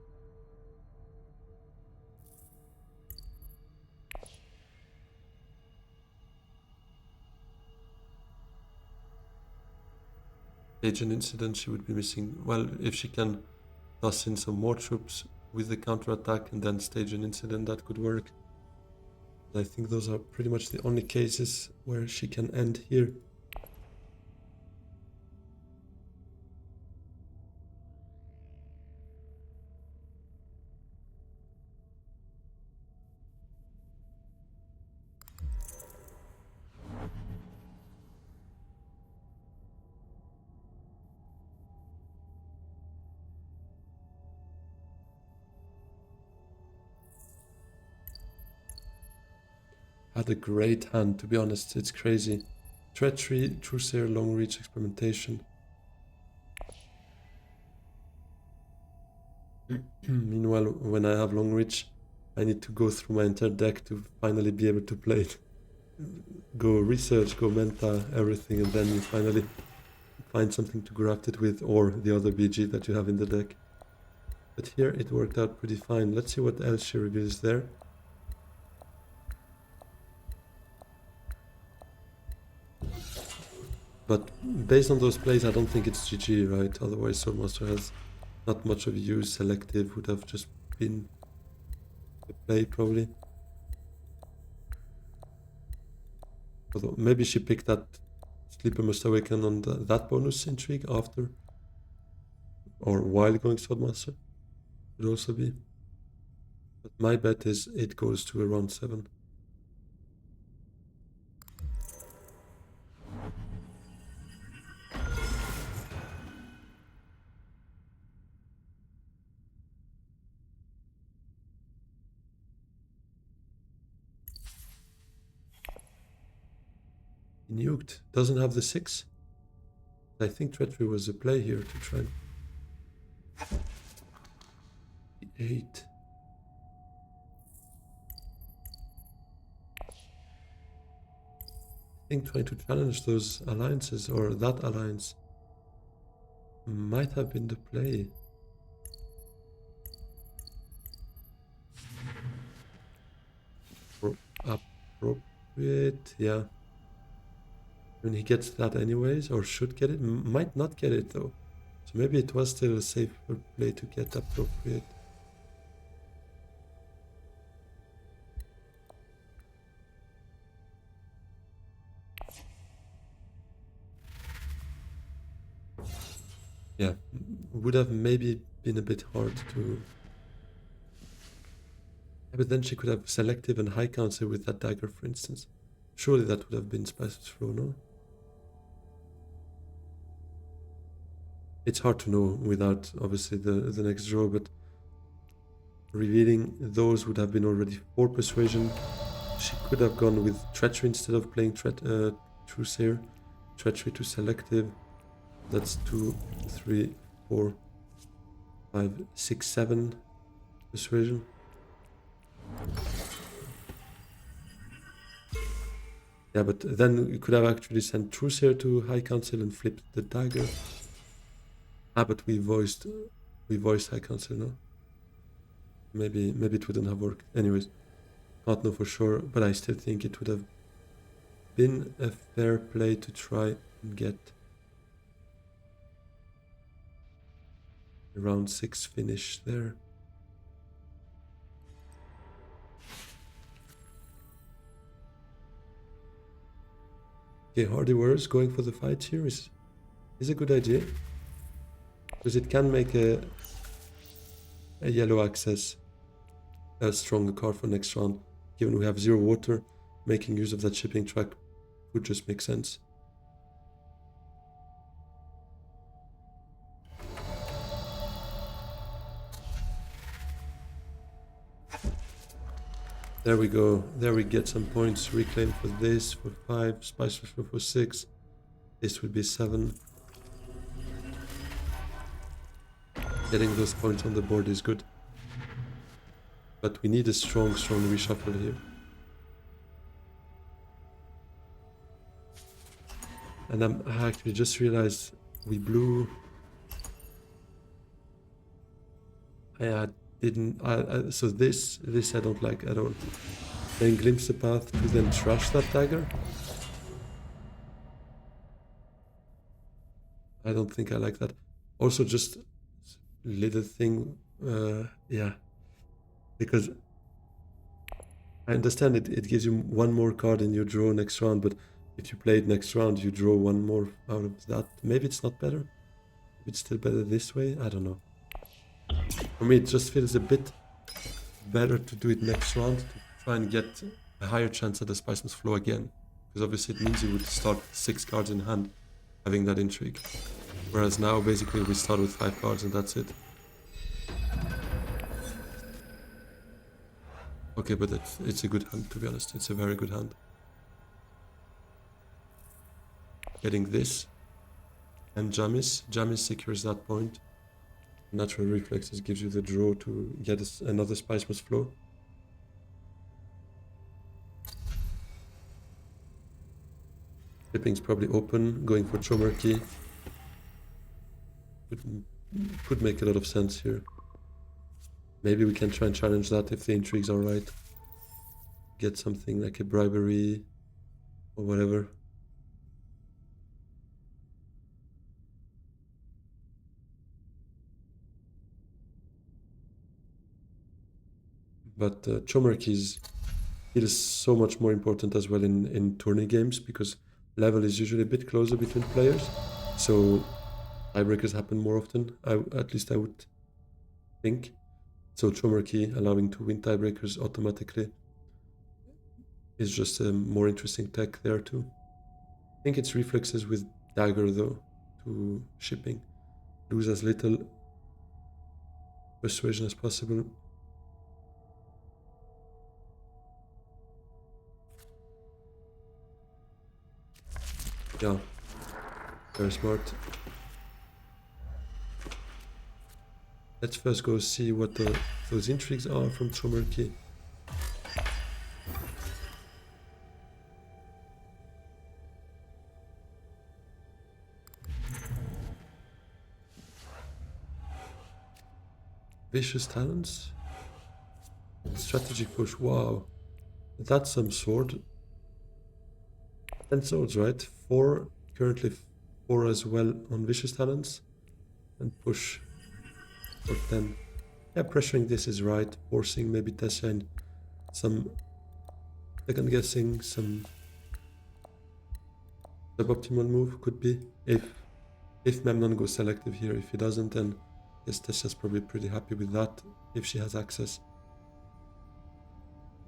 Stage an incident, she would be missing. Well, if she can toss in some more troops with the counter-attack and then stage an incident, that could work. I think those are pretty much the only cases where she can end here. Had a great hand, to be honest, it's crazy. Treachery, Truesayer, Long Reach, Experimentation. Meanwhile, when I have Long Reach, I need to go through my entire deck to finally be able to play it. Go research, go menta, everything, and then you finally find something to graft it with, or the other BG that you have in the deck. But here it worked out pretty fine. Let's see what else she reveals there. But based on those plays, I don't think it's GG, right? Otherwise, Swordmaster has not much of use. Selective would have just been the play, probably. Although maybe she picked that Sleeper Must Awaken on that bonus intrigue after or while going Swordmaster. Could also be. But my bet is it goes to around 7. Nuked. Doesn't have the 6. I think Treachery was a play here to try. 8. I think trying to challenge those alliances or that alliance might have been the play. Appropriate, yeah. When he gets that anyways, or should get it, might not get it though. So maybe it was still a safer play to get appropriate. Yeah, would have maybe been a bit hard to... Yeah, but then she could have selective and high counter with that dagger, for instance. Surely that would have been Spice's Flow, no? It's hard to know without, obviously, the next draw, but revealing those would have been already 4 Persuasion. She could have gone with Treachery instead of playing Truesayer. Treachery to selective. That's 2, 3, 4, 5, 6, 7 Persuasion. Yeah, but then you could have actually sent Truesayer to High Council and flipped the dagger. Ah, but we voiced High Council, no? Maybe it wouldn't have worked. Anyways, can't know for sure, but I still think it would have been a fair play to try and get a round 6 finish there. Okay, Hardy Warriors going for the fight here is a good idea. Because it can make a yellow access a stronger card for next round. Given we have 0 water, making use of that shipping track would just make sense. There we go. There we get some points. Reclaim for this, for 5. Spice for 6. This would be 7. Getting those points on the board is good. But we need a strong reshuffle here. And I actually just realized we blew... I didn't... so this I don't like at all. Then Glimpse the Path to then trash that dagger. I don't think I like that. Also just little thing, yeah. Because I understand it gives you 1 more card in your draw next round, but if you play it next round, you draw 1 more out of that. Maybe it's not better. Maybe it's still better this way. I don't know. For me, it just feels a bit better to do it next round to try and get a higher chance at the Spiceman's Flow again. Because obviously it means you would start 6 cards in hand, having that intrigue. Whereas now, basically, we start with 5 cards and that's it. Okay, but it's a good hand, to be honest. It's a very good hand. Getting this. And Jamis. Jamis secures that point. Natural Reflexes gives you the draw to get another Spiceman's Flow. Flipping's probably open, going for Chomarchy. Could make a lot of sense here. Maybe we can try and challenge that if the intrigues are right. Get something like a bribery or whatever. but Chomerkeys feels so much more important as well in tourney games, because level is usually a bit closer between players, so tiebreakers happen more often, at least I would think. So Chomerkey allowing to win tiebreakers automatically is just a more interesting tech there too. I think it's reflexes with dagger though, to shipping. Lose as little persuasion as possible. Yeah, very smart. Let's first go see what those intrigues are from Chomerkey. Vicious talents. Strategic push. Wow. That's some sword. 10 swords, right? 4. Currently 4 as well on vicious talents. And push for 10. Yeah, pressuring this is right. Forcing maybe Tessia in some second guessing, some suboptimal move could be. If Memnon goes selective here. If he doesn't, then yes, Tessia's probably pretty happy with that if she has access.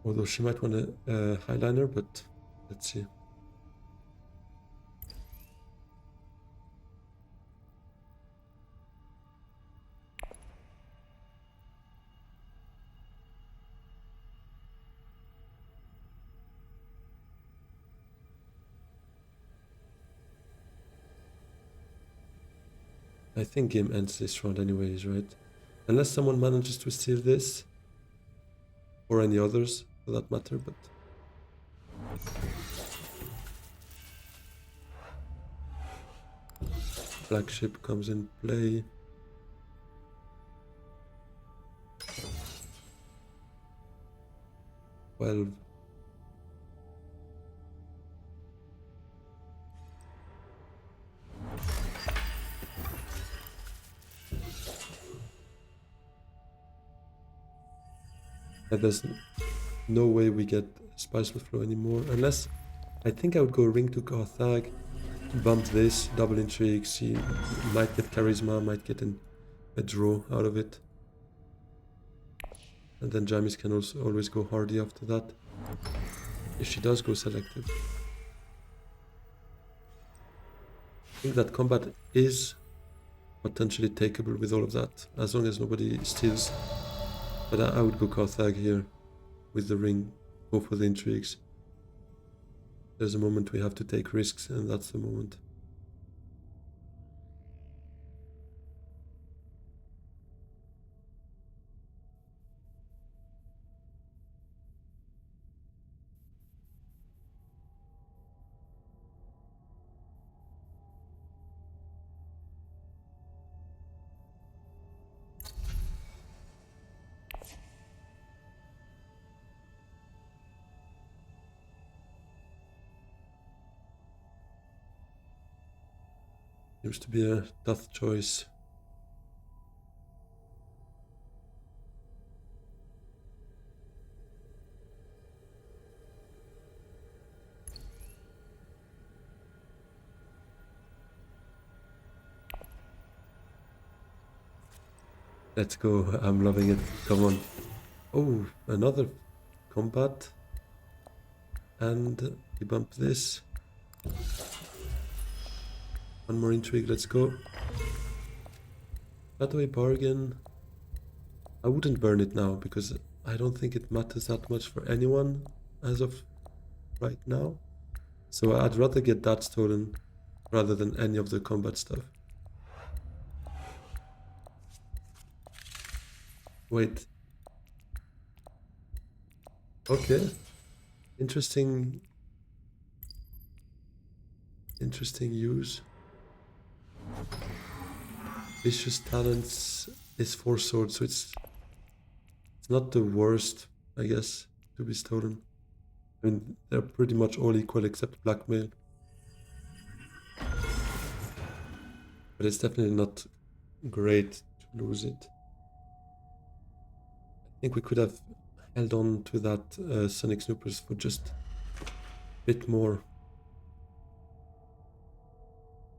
Although she might want a highliner, but let's see. I think game ends this round anyways, right? Unless someone manages to steal this. Or any others, for that matter, but... Flagship comes in play. Well... there's no way we get Spiceful Flow anymore, unless... I think I would go Ring to Carthag, bump this, double intrigue, see, might get Charisma, might get a draw out of it. And then Jamis can also always go Hardy after that, if she does go selective. I think that combat is potentially takeable with all of that, as long as nobody steals. But I would go Carthag here with the ring, go for the intrigues. There's a moment we have to take risks, and that's the moment. Seems to be a tough choice. Let's go, I'm loving it, come on. Oh, another combat. And we bump this. One more intrigue, let's go. Cutaway bargain. I wouldn't burn it now, because I don't think it matters that much for anyone as of right now. So I'd rather get that stolen rather than any of the combat stuff. Wait. Okay. Interesting use. Vicious talents is 4 swords, so it's not the worst, I guess, to be stolen. I mean, they're pretty much all equal except blackmail. But it's definitely not great to lose it. I think we could have held on to that Sonic Snoopers for just a bit more.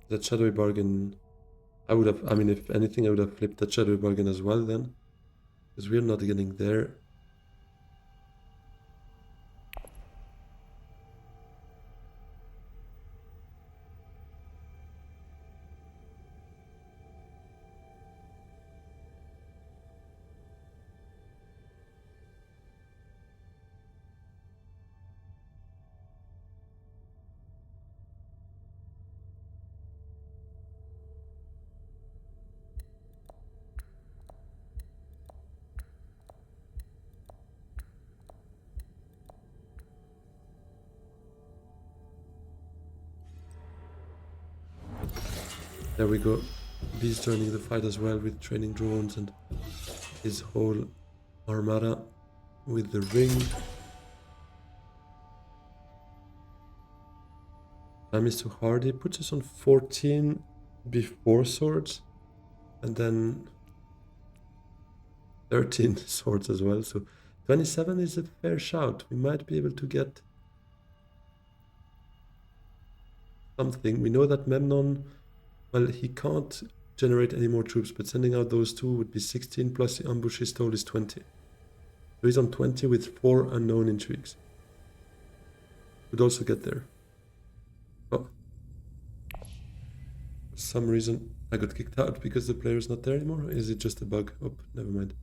That Shadowy Bargain, I would have, I mean, if anything, I would have flipped that Shadowy Bargain as well then. Because we're not getting there. There we go. B's joining the fight as well with training drones and his whole armada with the ring. Time is too hard. He puts us on 14 before swords and then 13 swords as well. So 27 is a fair shout. We might be able to get something. We know that Memnon, well, he can't generate any more troops, but sending out those two would be 16 plus the ambush he stole is 20. So he's on 20 with 4 unknown intrigues. Could also get there. Oh. For some reason I got kicked out because the player's not there anymore. Or is it just a bug? Oh, never mind.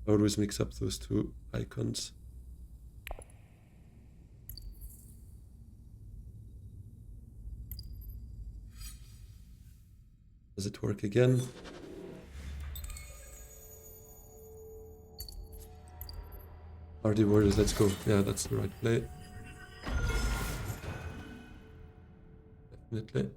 I always mix up those two icons. Does it work again? RD Warriors, let's go. Yeah, that's the right play. Definitely.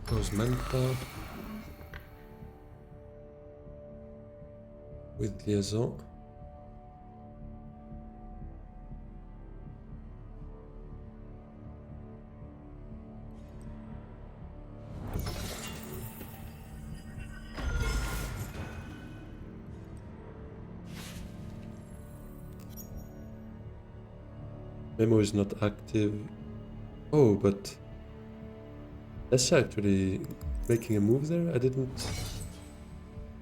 Goes Manta with Liaison. Memo is not active. Oh, but that's actually making a move there. I didn't.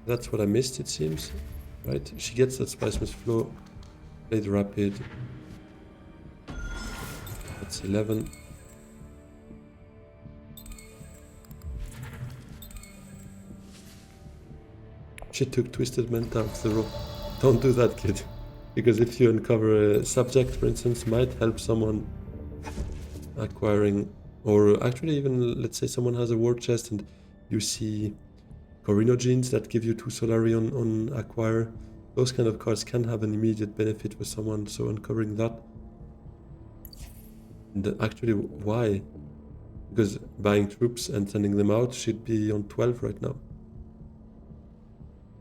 That's what I missed, it seems. Right? She gets that Spice Mist Flow. Played Rapid. That's 11. She took Twisted Manta off the rope. Don't do that, kid. Because if you uncover a subject, for instance, might help someone acquiring, or actually even, let's say someone has a war chest and you see Corinogenes that give you 2 Solari on acquire. Those kind of cards can have an immediate benefit for someone, so uncovering that. And actually, why? Because buying troops and sending them out should be on 12 right now.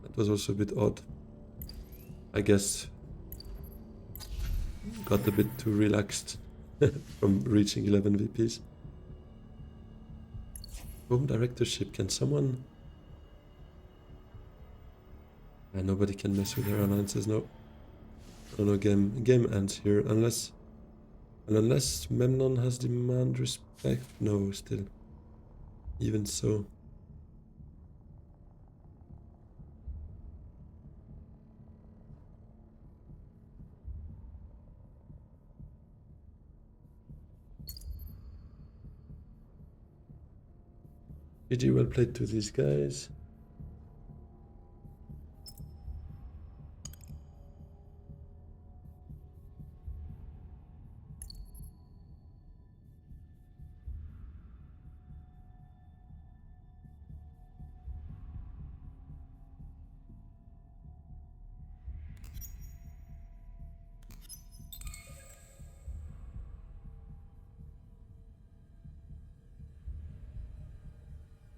That was also a bit odd. I guess got a bit too relaxed from reaching 11 VPs. Home directorship, can someone... nobody can mess with their alliances, no. Oh no, game ends here, unless Memnon has demand respect. No, still. Even so. GG, well played to these guys.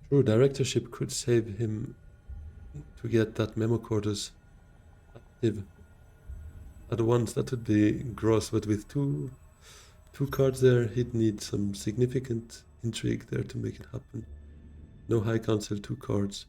True, directorship could save him to get that memo quarters active at once. That would be gross, but with two cards there, he'd need some significant intrigue there to make it happen. No High Council, 2 cards.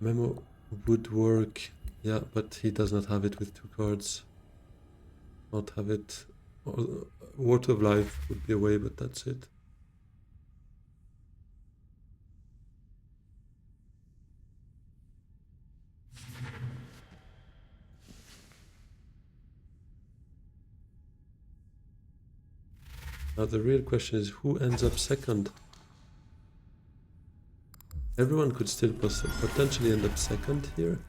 Memo would work, yeah, but he does not have it with 2 cards. Not have it. Word of Life would be a way, but that's it. Now the real question is who ends up second? Everyone could still potentially end up second here.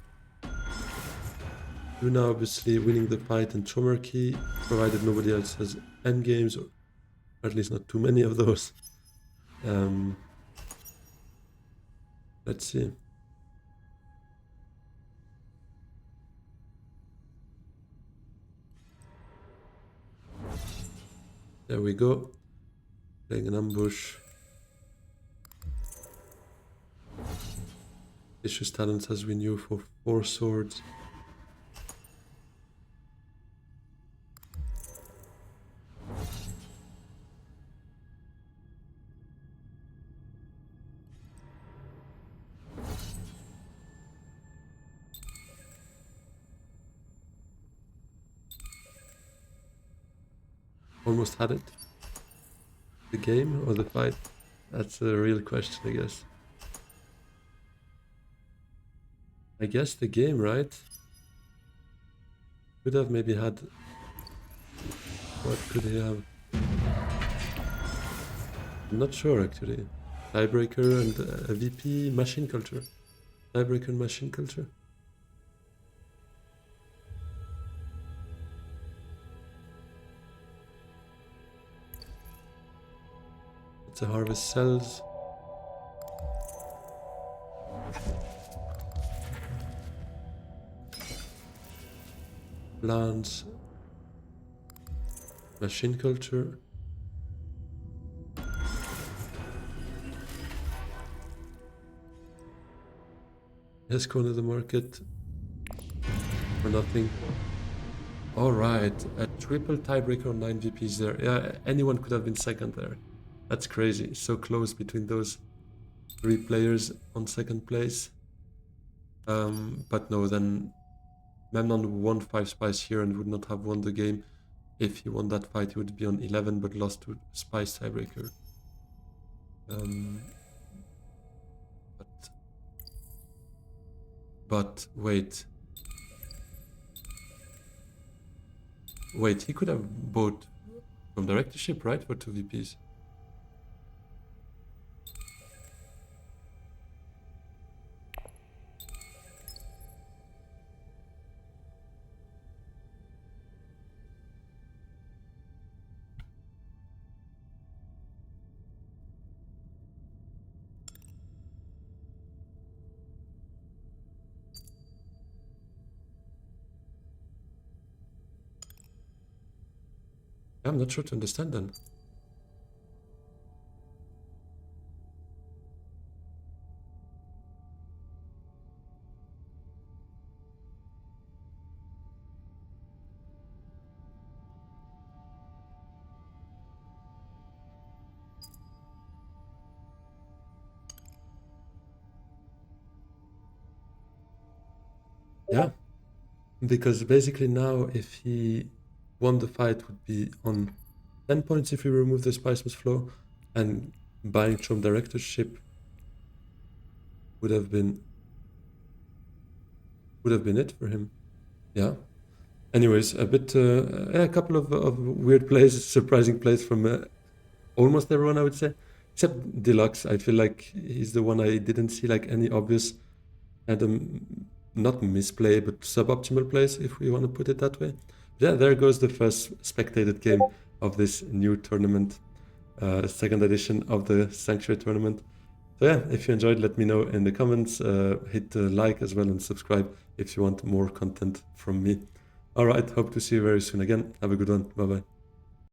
Luna obviously winning the fight and Chomerky, provided nobody else has endgames, or at least not too many of those. Let's see. There we go. Playing an ambush. Vicious Talents as we knew for 4 swords. Almost had it. The game or the fight? That's a real question, I guess. I guess the game, right? Could have maybe had... What could he have? I'm not sure, actually. Tiebreaker and a VP, machine culture. Tiebreaker and machine culture. It's a harvest cells. Plants. Machine culture. Has cornered the market for nothing. Alright, a triple tiebreaker on 9 VPs there. Yeah, anyone could have been second there. That's crazy. So close between those 3 players on second place. But no, then Memnon won 5 spies here and would not have won the game. If he won that fight, he would be on 11 but lost to Spice tiebreaker. But wait. Wait, he could have bought from directorship, right? For 2 VPs. I'm not sure to understand then. Yeah, because basically now if he won the fight would be on 10 points if we remove the Spiceman's Flow, and buying Chom Directorship would have been it for him. Yeah. Anyways, a couple of weird plays, surprising plays from almost everyone, I would say, except Deluxe. I feel like he's the one I didn't see like any obvious kind of not misplay, but suboptimal plays, if we want to put it that way. Yeah, there goes the first spectated game of this new tournament, second edition of the Sanctuary Tournament. So yeah, if you enjoyed, let me know in the comments. Hit like as well and subscribe if you want more content from me. All right, hope to see you very soon again. Have a good one. Bye bye.